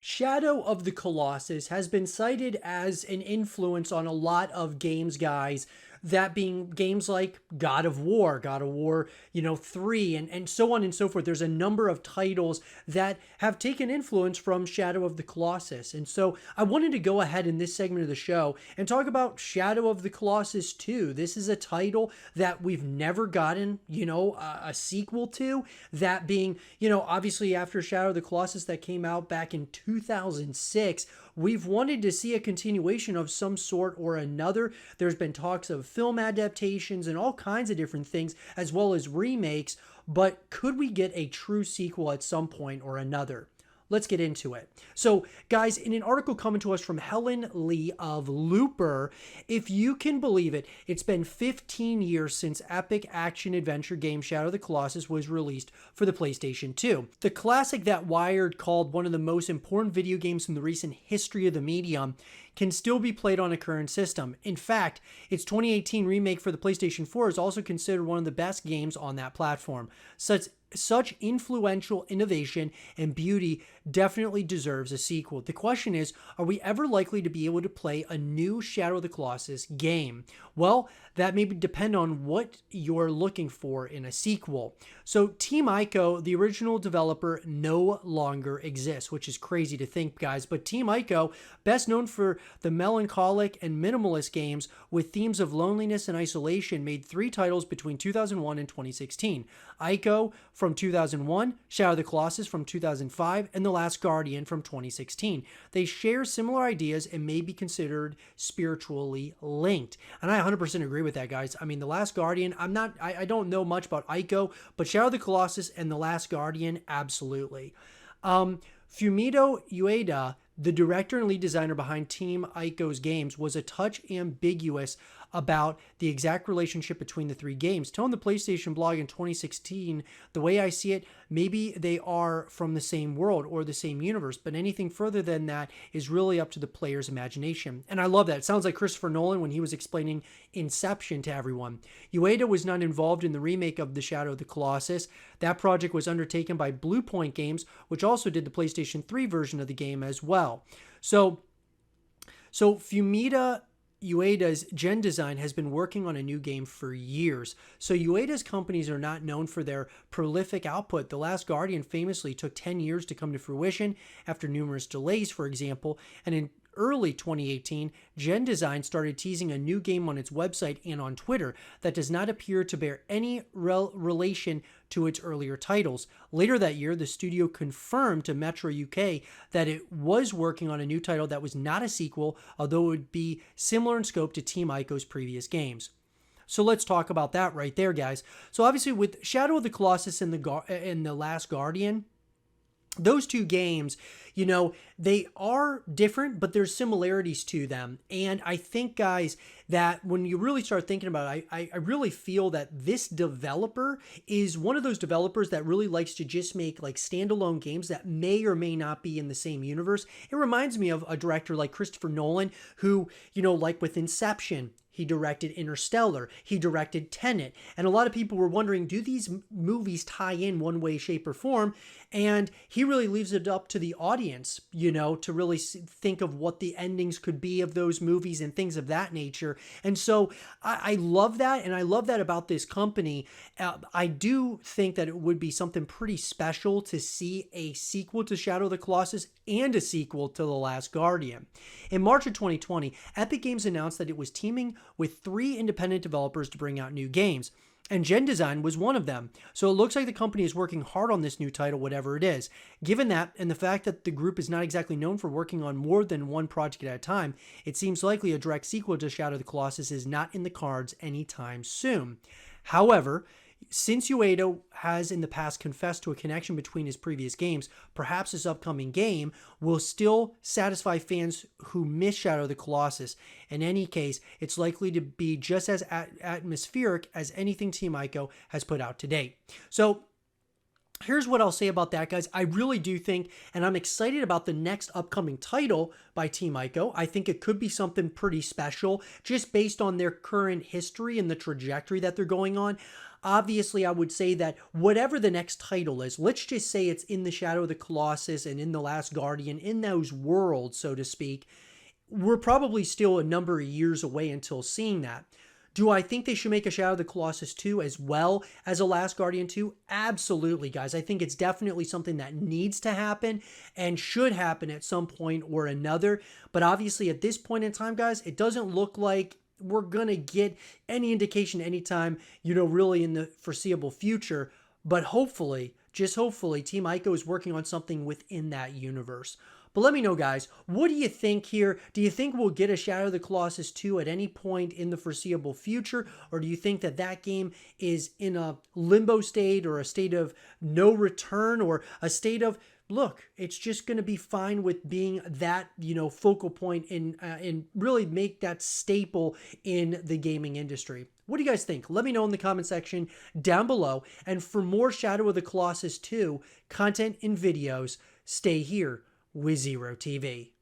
Shadow of the Colossus has been cited as an influence on a lot of games, guys. That being games like God of War, 3, and so on and so forth. There's a number of titles that have taken influence from Shadow of the Colossus. And so I wanted to go ahead in this segment of the show and talk about Shadow of the Colossus 2. This is a title that we've never gotten, a sequel to. That being, obviously after Shadow of the Colossus that came out back in 2006, we've wanted to see a continuation of some sort or another. There's been talks of film adaptations and all kinds of different things, as well as remakes, but could we get a true sequel at some point or another? Let's get into it. So, guys, in an article coming to us from Helen Lee of Looper, if you can believe it, it's been 15 years since epic action adventure game Shadow of the Colossus was released for the PlayStation 2. The classic that Wired called one of the most important video games in the recent history of the medium can still be played on a current system. In fact, its 2018 remake for the PlayStation 4 is also considered one of the best games on that platform. Such influential innovation and beauty definitely deserves a sequel. The question is, are we ever likely to be able to play a new Shadow of the Colossus game? Well, that may depend on what you're looking for in a sequel. So Team Ico, the original developer, no longer exists, which is crazy to think, guys. But Team Ico, best known for the melancholic and minimalist games with themes of loneliness and isolation, made 3 titles between 2001 and 2016. Ico from 2001, Shadow of the Colossus from 2005, and The Last Guardian from 2016. They share similar ideas and may be considered spiritually linked. And I 100% agree with that, guys. I mean, The Last Guardian, I don't know much about Ico, but Shadow of the Colossus and The Last Guardian, absolutely. Fumito Ueda, the director and lead designer behind Team Ico's games, was a touch ambiguous about the exact relationship between the 3 games. Telling the PlayStation blog in 2016, the way I see it, maybe they are from the same world or the same universe, but anything further than that is really up to the player's imagination. And I love that. It sounds like Christopher Nolan when he was explaining Inception to everyone. Ueda was not involved in the remake of The Shadow of the Colossus. That project was undertaken by Blue Point Games, which also did the PlayStation 3 version of the game as well. So Fumita Ueda's Gen Design has been working on a new game for years. So Ueda's companies are not known for their prolific output. The Last Guardian famously took 10 years to come to fruition after numerous delays, for example, and in early 2018, Gen Design started teasing a new game on its website and on Twitter that does not appear to bear any relation to its earlier titles. Later that year, the studio confirmed to Metro UK that it was working on a new title that was not a sequel, although it would be similar in scope to Team Ico's previous games. So let's talk about that right there, guys. So obviously with Shadow of the Colossus and the Last Guardian, those 2 games, they are different, but there's similarities to them. And I think, guys, that when you really start thinking about it, I really feel that this developer is one of those developers that really likes to just make like standalone games that may or may not be in the same universe. It reminds me of a director like Christopher Nolan, who, like with Inception, he directed Interstellar. He directed Tenet. And a lot of people were wondering, do these movies tie in one way, shape, or form? And he really leaves it up to the audience, to really think of what the endings could be of those movies and things of that nature. And so I love that. And I love that about this company. I do think that it would be something pretty special to see a sequel to Shadow of the Colossus and a sequel to The Last Guardian. In March of 2020, Epic Games announced that it was teaming with 3 independent developers to bring out new games. And Gen Design was one of them. So it looks like the company is working hard on this new title, whatever it is. Given that, and the fact that the group is not exactly known for working on more than one project at a time, it seems likely a direct sequel to Shadow of the Colossus is not in the cards anytime soon. However, since Ueda has in the past confessed to a connection between his previous games, perhaps this upcoming game will still satisfy fans who miss Shadow of the Colossus. In any case, it's likely to be just as atmospheric as anything Team Ico has put out to date. So Here's what I'll say about that, guys. I really do think, and I'm excited about the next upcoming title by Team Ico. I think it could be something pretty special just based on their current history and the trajectory that they're going on. Obviously, I would say that whatever the next title is, let's just say it's in the Shadow of the Colossus and in the Last Guardian, in those worlds, so to speak, we're probably still a number of years away until seeing that. Do I think they should make a Shadow of the Colossus 2 as well as a Last Guardian 2? Absolutely, guys. I think it's definitely something that needs to happen and should happen at some point or another. But obviously, at this point in time, guys, it doesn't look like we're going to get any indication anytime, really in the foreseeable future. But hopefully, just hopefully, Team Ico is working on something within that universe. But let me know, guys, what do you think here? Do you think we'll get a Shadow of the Colossus 2 at any point in the foreseeable future? Or do you think that that game is in a limbo state or a state of no return or a state of, look, it's just going to be fine with being that, focal point and really make that staple in the gaming industry? What do you guys think? Let me know in the comment section down below. And for more Shadow of the Colossus 2 content and videos, stay here with Zero TV.